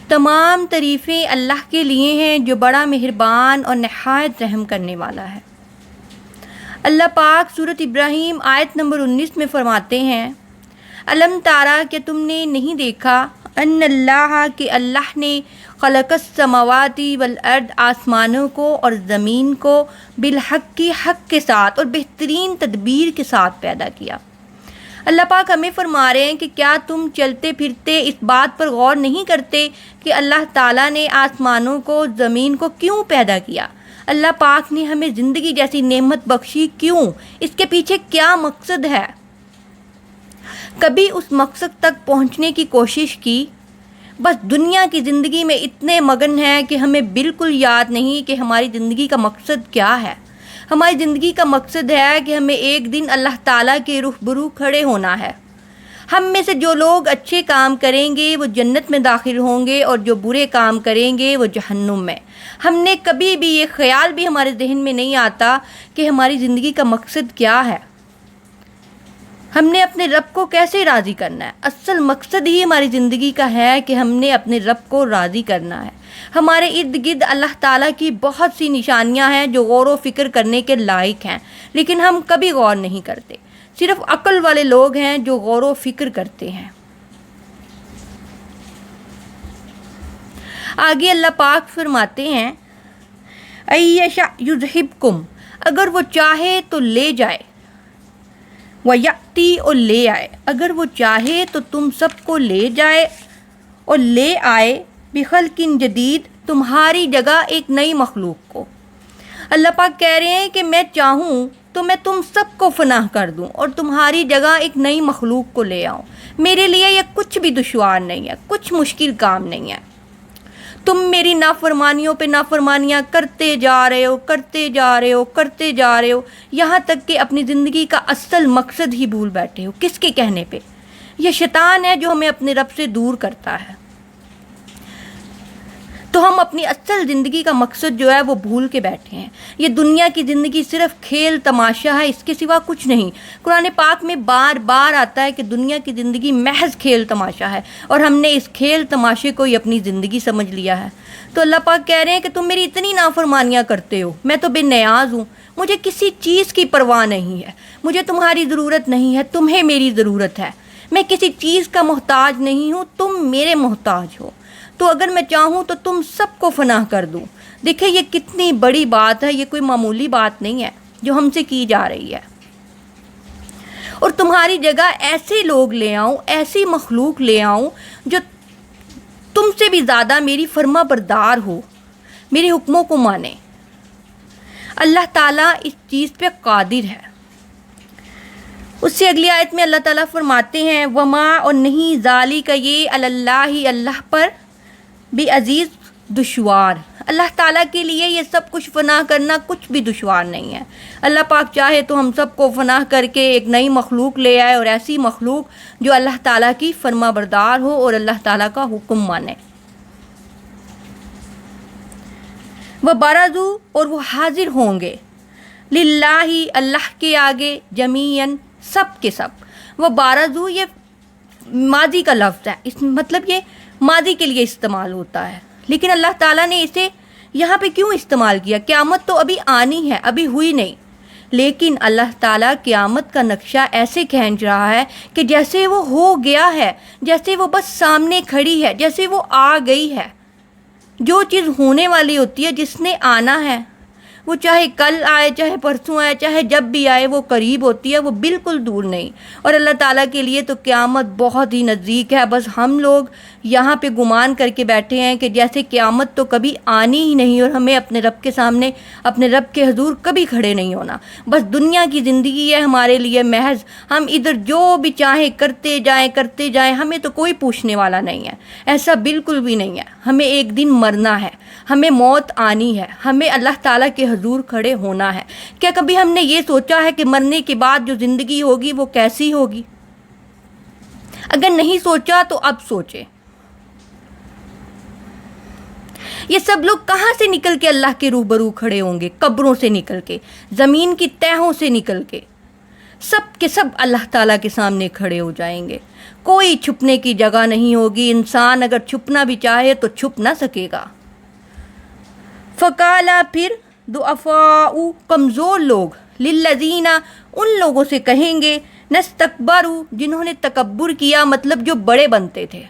تمام تعریفیں اللہ کے لیے ہیں جو بڑا مہربان اور نہایت رحم کرنے والا ہے۔ اللہ پاک سورۃ ابراہیم آیت نمبر 19 میں فرماتے ہیں، الم تارا، کہ تم نے نہیں دیکھا، ان اللہ، کہ اللہ نے خلق السماوات والارض، آسمانوں کو اور زمین کو، بالحق، کی حق کے ساتھ اور بہترین تدبیر کے ساتھ پیدا کیا۔ اللہ پاک ہمیں فرما رہے ہیں کہ کیا تم چلتے پھرتے اس بات پر غور نہیں کرتے کہ اللہ تعالیٰ نے آسمانوں کو، زمین کو کیوں پیدا کیا؟ اللہ پاک نے ہمیں زندگی جیسی نعمت بخشی کیوں؟ اس کے پیچھے کیا مقصد ہے؟ کبھی اس مقصد تک پہنچنے کی کوشش کی؟ بس دنیا کی زندگی میں اتنے مگن ہیں کہ ہمیں بالکل یاد نہیں کہ ہماری زندگی کا مقصد کیا ہے۔ ہماری زندگی کا مقصد ہے کہ ہمیں ایک دن اللہ تعالیٰ کے روبرو کھڑے ہونا ہے۔ ہم میں سے جو لوگ اچھے کام کریں گے وہ جنت میں داخل ہوں گے، اور جو برے کام کریں گے وہ جہنم میں۔ ہم نے کبھی بھی یہ خیال بھی ہمارے ذہن میں نہیں آتا کہ ہماری زندگی کا مقصد کیا ہے، ہم نے اپنے رب کو کیسے راضی کرنا ہے۔ اصل مقصد ہی ہماری زندگی کا ہے کہ ہم نے اپنے رب کو راضی کرنا ہے۔ ہمارے ارد گرد اللہ تعالیٰ کی بہت سی نشانیاں ہیں جو غور و فکر کرنے کے لائق ہیں، لیکن ہم کبھی غور نہیں کرتے۔ صرف عقل والے لوگ ہیں جو غور و فکر کرتے ہیں۔ آگے اللہ پاک فرماتے ہیں، ایشا یذہبکم، اگر وہ چاہے تو لے جائے، وَیَأْتِی، اور لے آئے، اگر وہ چاہے تو تم سب کو لے جائے اور لے آئے، بخلق جدید، تمہاری جگہ ایک نئی مخلوق کو۔ اللہ پاک کہہ رہے ہیں کہ میں چاہوں تو میں تم سب کو فنا کر دوں اور تمہاری جگہ ایک نئی مخلوق کو لے آؤں۔ میرے لیے یہ کچھ بھی دشوار نہیں ہے، کچھ مشکل کام نہیں ہے۔ تم میری نافرمانیوں پہ نافرمانیاں کرتے جا رہے ہو، کرتے جا رہے ہو، کرتے جا رہے ہو، یہاں تک کہ اپنی زندگی کا اصل مقصد ہی بھول بیٹھے ہو۔ کس کے کہنے پہ؟ یہ شیطان ہے جو ہمیں اپنے رب سے دور کرتا ہے۔ تو ہم اپنی اصل زندگی کا مقصد جو ہے وہ بھول کے بیٹھے ہیں۔ یہ دنیا کی زندگی صرف کھیل تماشا ہے، اس کے سوا کچھ نہیں۔ قرآن پاک میں بار بار آتا ہے کہ دنیا کی زندگی محض کھیل تماشا ہے، اور ہم نے اس کھیل تماشے کو ہی اپنی زندگی سمجھ لیا ہے۔ تو اللہ پاک کہہ رہے ہیں کہ تم میری اتنی نافرمانیاں کرتے ہو، میں تو بے نیاز ہوں، مجھے کسی چیز کی پرواہ نہیں ہے، مجھے تمہاری ضرورت نہیں ہے، تمہیں میری ضرورت ہے۔ میں کسی چیز کا محتاج نہیں ہوں، تم میرے محتاج ہو۔ تو اگر میں چاہوں تو تم سب کو فنا کر دوں۔ دیکھیں یہ کتنی بڑی بات ہے، یہ کوئی معمولی بات نہیں ہے جو ہم سے کی جا رہی ہے۔ اور تمہاری جگہ ایسے لوگ لے آؤں، ایسی مخلوق لے آؤں جو تم سے بھی زیادہ میری فرما بردار ہو، میرے حکموں کو مانے۔ اللہ تعالیٰ اس چیز پہ قادر ہے۔ اس سے اگلی آیت میں اللہ تعالیٰ فرماتے ہیں، وما، اور نہیں، ذالک، یہ، اللہ، اللہ پر، بھی عزیز، دشوار۔ اللہ تعالیٰ کے لیے یہ سب کچھ فنا کرنا کچھ بھی دشوار نہیں ہے۔ اللہ پاک چاہے تو ہم سب کو فنا کر کے ایک نئی مخلوق لے آئے، اور ایسی مخلوق جو اللہ تعالیٰ کی فرما بردار ہو اور اللہ تعالیٰ کا حکم مانے۔ وَبَرَزُوا، اور وہ حاضر ہوں گے، للہ، اللہ کے آگے، جمیعاً، سب کے سب۔ وَبَرَزُوا، یہ ماضی کا لفظ ہے، اس مطلب یہ ماضی کے لیے استعمال ہوتا ہے، لیکن اللہ تعالیٰ نے اسے یہاں پہ کیوں استعمال کیا؟ قیامت تو ابھی آنی ہے، ابھی ہوئی نہیں، لیکن اللہ تعالیٰ قیامت کا نقشہ ایسے کھینچ رہا ہے کہ جیسے وہ ہو گیا ہے، جیسے وہ بس سامنے کھڑی ہے، جیسے وہ آ گئی ہے۔ جو چیز ہونے والی ہوتی ہے، جس نے آنا ہے، وہ چاہے کل آئے، چاہے پرسوں آئے، چاہے جب بھی آئے، وہ قریب ہوتی ہے، وہ بالکل دور نہیں۔ اور اللہ تعالیٰ کے لیے تو قیامت بہت ہی نزدیک ہے، بس ہم لوگ یہاں پہ گمان کر کے بیٹھے ہیں کہ جیسے قیامت تو کبھی آنی ہی نہیں، اور ہمیں اپنے رب کے سامنے، اپنے رب کے حضور کبھی کھڑے نہیں ہونا۔ بس دنیا کی زندگی ہے ہمارے لیے محض، ہم ادھر جو بھی چاہیں کرتے جائیں، کرتے جائیں، ہمیں تو کوئی پوچھنے والا نہیں ہے۔ ایسا بالکل بھی نہیں ہے۔ ہمیں ایک دن مرنا ہے، ہمیں موت آنی ہے، ہمیں اللہ تعالیٰ کے حضور کھڑے ہونا ہے۔ کیا کبھی ہم نے یہ سوچا ہے کہ مرنے کے بعد جو زندگی ہوگی وہ کیسی ہوگی؟ اگر نہیں سوچا تو اب سوچیں۔ یہ سب لوگ کہاں سے نکل کے اللہ کے روبرو کھڑے ہوں گے؟ قبروں سے نکل کے، زمین کی تہوں سے نکل کے۔ سب کے سب اللہ تعالیٰ کے سامنے کھڑے ہو جائیں گے، کوئی چھپنے کی جگہ نہیں ہوگی، انسان اگر چھپنا بھی چاہے تو چھپ نہ سکے گا۔ فقالا پھر ضعفاء کمزور لوگ، للذین ان لوگوں سے کہیں گے، نستکبروا جنہوں نے تکبر کیا، مطلب جو بڑے بنتے تھے۔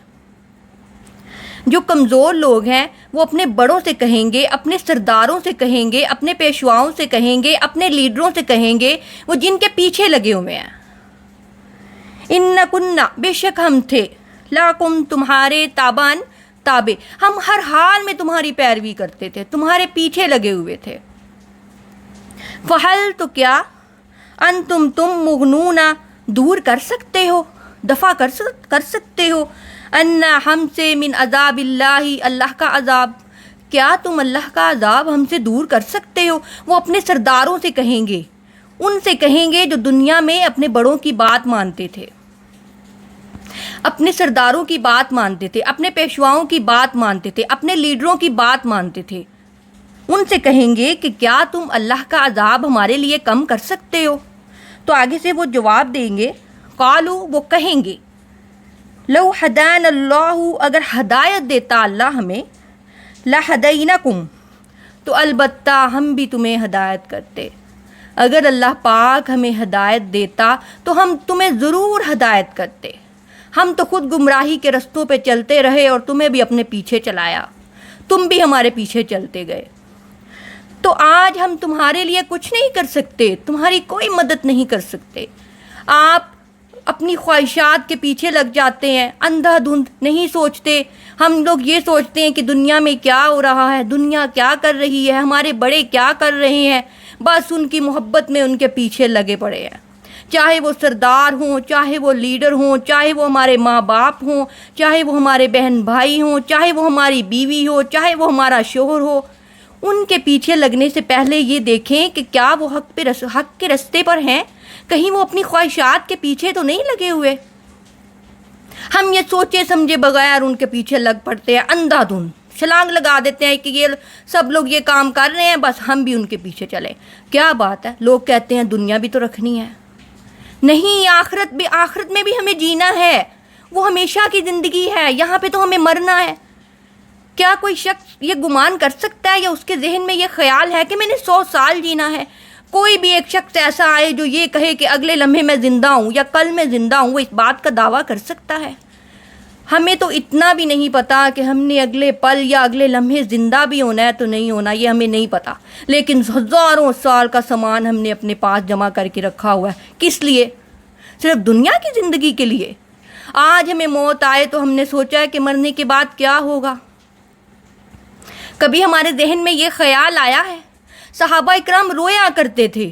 جو کمزور لوگ ہیں وہ اپنے بڑوں سے کہیں گے، اپنے سرداروں سے کہیں گے، اپنے پیشواؤں سے کہیں گے، اپنے لیڈروں سے کہیں گے، وہ جن کے پیچھے لگے ہوئے ہیں، اِنَّكُنَّا بے شک ہم تھے، لَكُمْ تمہارے، تابعاً تابع، ہم ہر حال میں تمہاری پیروی کرتے تھے، تمہارے پیچھے لگے ہوئے تھے۔ فَحَلْ تو کیا، انتم تم مغنون دور کر سکتے ہو، دفع کر سکتے ہو، انا ہم سے، من عذاب اللہ اللہ کا عذاب، کیا تم اللہ کا عذاب ہم سے دور کر سکتے ہو؟ وہ اپنے سرداروں سے کہیں گے، ان سے کہیں گے جو دنیا میں اپنے بڑوں کی بات مانتے تھے، اپنے سرداروں کی بات مانتے تھے، اپنے پیشواؤں کی بات مانتے تھے، اپنے لیڈروں کی بات مانتے تھے، ان سے کہیں گے کہ کیا تم اللہ کا عذاب ہمارے لیے کم کر سکتے ہو؟ تو آگے سے وہ جواب دیں گے، قالو وہ کہیں گے، لو ہدان اللہ اگر ہدایت دیتا اللہ ہمیں، لہدینکم تو البتہ ہم بھی تمہیں ہدایت کرتے، اگر اللہ پاک ہمیں ہدایت دیتا تو ہم تمہیں ضرور ہدایت کرتے، ہم تو خود گمراہی کے رستوں پہ چلتے رہے اور تمہیں بھی اپنے پیچھے چلایا، تم بھی ہمارے پیچھے چلتے گئے، تو آج ہم تمہارے لیے کچھ نہیں کر سکتے، تمہاری کوئی مدد نہیں کر سکتے، آپ اپنی خواہشات کے پیچھے لگ جاتے ہیں، اندھا دھند نہیں سوچتے، ہم لوگ یہ سوچتے ہیں کہ دنیا میں کیا ہو رہا ہے، دنیا کیا کر رہی ہے، ہمارے بڑے کیا کر رہے ہیں، بس ان کی محبت میں ان کے پیچھے لگے پڑے ہیں، چاہے وہ سردار ہوں، چاہے وہ لیڈر ہوں، چاہے وہ ہمارے ماں باپ ہوں، چاہے وہ ہمارے بہن بھائی ہوں، چاہے وہ ہماری بیوی ہو، چاہے وہ ہمارا شوہر ہو، ان کے پیچھے لگنے سے پہلے یہ دیکھیں کہ کیا وہ حق کے رستے پر ہیں، کہیں وہ اپنی خواہشات کے پیچھے تو نہیں لگے ہوئے۔ ہم یہ سوچے سمجھے بغیر ان کے پیچھے لگ پڑتے ہیں، اندھا دھند چھلانگ لگا دیتے ہیں کہ یہ سب لوگ یہ کام کر رہے ہیں، بس ہم بھی ان کے پیچھے چلیں۔ کیا بات ہے، لوگ کہتے ہیں دنیا بھی تو رکھنی ہے، نہیں آخرت میں بھی ہمیں جینا ہے، وہ ہمیشہ کی زندگی ہے، یہاں پہ تو ہمیں مرنا ہے۔ کیا کوئی شخص یہ گمان کر سکتا ہے یا اس کے ذہن میں یہ خیال ہے کہ میں نے 100 سال جینا ہے؟ کوئی بھی ایک شخص ایسا آئے جو یہ کہے کہ اگلے لمحے میں زندہ ہوں یا کل میں زندہ ہوں، وہ اس بات کا دعویٰ کر سکتا ہے؟ ہمیں تو اتنا بھی نہیں پتا کہ ہم نے اگلے پل یا اگلے لمحے زندہ بھی ہونا ہے تو نہیں ہونا، یہ ہمیں نہیں پتا، لیکن ہزاروں سال کا سامان ہم نے اپنے پاس جمع کر کے رکھا ہوا ہے، کس لیے؟ صرف دنیا کی زندگی کے لیے۔ آج ہمیں موت آئے تو ہم نے سوچا ہے کہ مرنے کے بعد کیا ہوگا؟ کبھی ہمارے ذہن میں یہ خیال آیا ہے؟ صحابہ اکرام رویا کرتے تھے،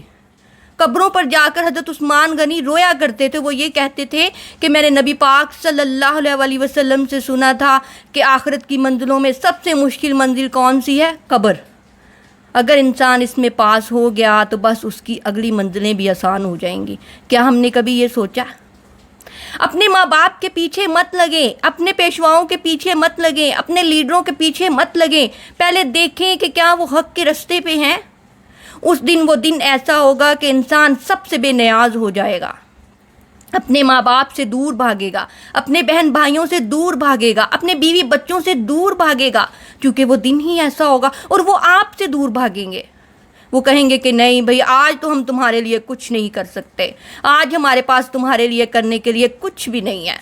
قبروں پر جا کر حضرت عثمان غنی رویا کرتے تھے، وہ یہ کہتے تھے کہ میں نے نبی پاک صلی اللہ علیہ وسلم سے سنا تھا کہ آخرت کی منزلوں میں سب سے مشکل منزل کون سی ہے؟ قبر، اگر انسان اس میں پاس ہو گیا تو بس اس کی اگلی منزلیں بھی آسان ہو جائیں گی۔ کیا ہم نے کبھی یہ سوچا؟ اپنے ماں باپ کے پیچھے مت لگیں، اپنے پیشواؤں کے پیچھے مت لگیں، اپنے لیڈروں کے پیچھے مت لگیں، پہلے دیکھیں کہ کیا وہ حق کے رستے پہ ہیں۔ اس دن وہ دن ایسا ہوگا کہ انسان سب سے بے نیاز ہو جائے گا، اپنے ماں باپ سے دور بھاگے گا، اپنے بہن بھائیوں سے دور بھاگے گا، اپنے بیوی بچوں سے دور بھاگے گا، کیونکہ وہ دن ہی ایسا ہوگا، اور وہ آپ سے دور بھاگیں گے۔ وہ کہیں گے کہ نہیں بھئی، آج تو ہم تمہارے لیے کچھ نہیں کر سکتے، آج ہمارے پاس تمہارے لیے کرنے کے لیے کچھ بھی نہیں ہے،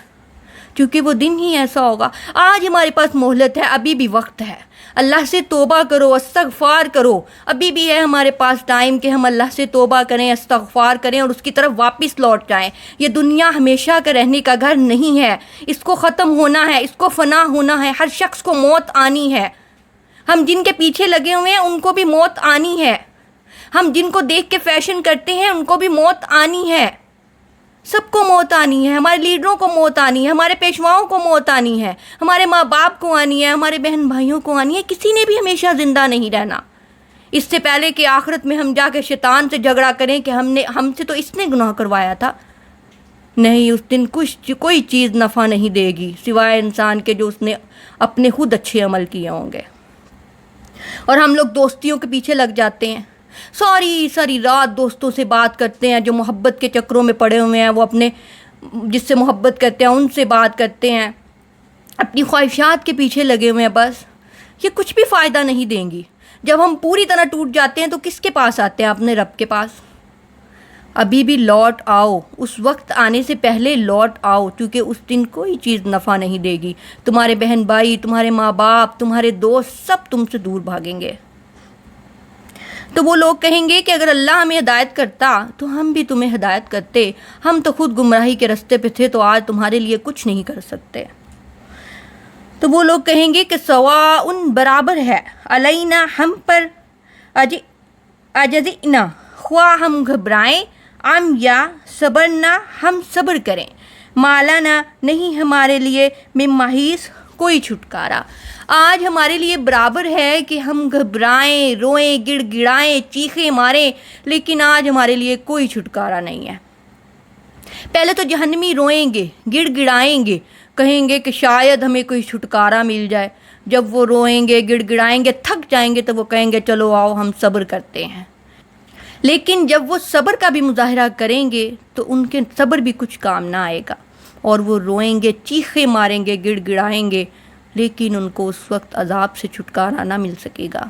کیونکہ وہ دن ہی ایسا ہوگا۔ آج ہمارے پاس مہلت ہے، ابھی بھی وقت ہے، اللہ سے توبہ کرو، استغفار کرو، ابھی بھی ہے ہمارے پاس ٹائم کہ ہم اللہ سے توبہ کریں، استغفار کریں اور اس کی طرف واپس لوٹ جائیں۔ یہ دنیا ہمیشہ کا رہنے کا گھر نہیں ہے، اس کو ختم ہونا ہے، اس کو فنا ہونا ہے، ہر شخص کو موت آنی ہے۔ ہم جن کے پیچھے لگے ہوئے ہیں ان کو بھی موت آنی ہے، ہم جن کو دیکھ کے فیشن کرتے ہیں ان کو بھی موت آنی ہے، سب کو موت آنی ہے، ہمارے لیڈروں کو موت آنی ہے، ہمارے پیشواؤں کو موت آنی ہے، ہمارے ماں باپ کو آنی ہے، ہمارے بہن بھائیوں کو آنی ہے، کسی نے بھی ہمیشہ زندہ نہیں رہنا۔ اس سے پہلے کہ آخرت میں ہم جا کے شیطان سے جھگڑا کریں کہ ہم سے تو اس نے گناہ کروایا تھا، نہیں، اس دن کوئی چیز نفع نہیں دے گی سوائے انسان کے جو اس نے اپنے خود اچھے عمل کیے ہوں گے۔ اور ہم لوگ دوستیوں کے پیچھے لگ جاتے ہیں، ساری ساری رات دوستوں سے بات کرتے ہیں جو محبت کے چکروں میں پڑے ہوئے ہیں، وہ اپنے جس سے محبت کرتے ہیں ان سے بات کرتے ہیں، اپنی خواہشات کے پیچھے لگے ہوئے ہیں، بس یہ کچھ بھی فائدہ نہیں دیں گی۔ جب ہم پوری طرح ٹوٹ جاتے ہیں تو کس کے پاس آتے ہیں؟ اپنے رب کے پاس۔ ابھی بھی لوٹ آؤ، اس وقت آنے سے پہلے لوٹ آؤ، کیونکہ اس دن کوئی چیز نفع نہیں دے گی۔ تمہارے بہن بھائی، تمہارے ماں باپ، تمہارے دوست سب تم سے دور بھاگیں گے۔ تو وہ لوگ کہیں گے کہ اگر اللہ ہمیں ہدایت کرتا تو ہم بھی تمہیں ہدایت کرتے، ہم تو خود گمراہی کے رستے پہ تھے، تو آج تمہارے لیے کچھ نہیں کر سکتے۔ تو وہ لوگ کہیں گے کہ سواء برابر ہے، علینا ہم پر اجزئنا، خواہ ہم گھبرائیں، ام یا صبرنا ہم صبر کریں، مالانا نہیں ہمارے لیے من محیص کوئی چھٹکارا۔ آج ہمارے لیے برابر ہے کہ ہم گھبرائیں، روئیں، گڑ گڑائیں، چیخیں ماریں، لیکن آج ہمارے لیے کوئی چھٹکارا نہیں ہے۔ پہلے تو جہنمی روئیں گے، گڑ گڑائیں گے، کہیں گے کہ شاید ہمیں کوئی چھٹکارا مل جائے۔ جب وہ روئیں گے، گڑ گڑائیں گے، تھک جائیں گے تو وہ کہیں گے چلو آؤ ہم صبر کرتے ہیں۔ لیکن جب وہ صبر کا بھی مظاہرہ کریں گے تو ان کے صبر بھی کچھ کام نہ آئے گا، اور وہ روئیں گے، چیخیں ماریں گے، گڑ گڑائیں گے، لیکن ان کو اس وقت عذاب سے چھٹکارا نہ مل سکے گا۔